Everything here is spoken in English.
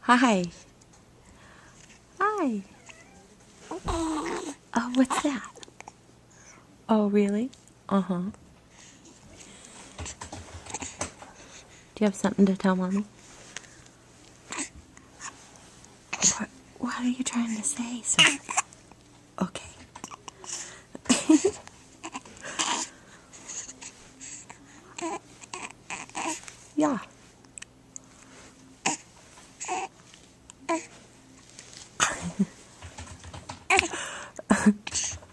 Hi. Hi. Oh, what's that? Oh, really? Uh-huh. Do you have something to tell Mommy? What are you trying to say, sir? Okay. Yeah.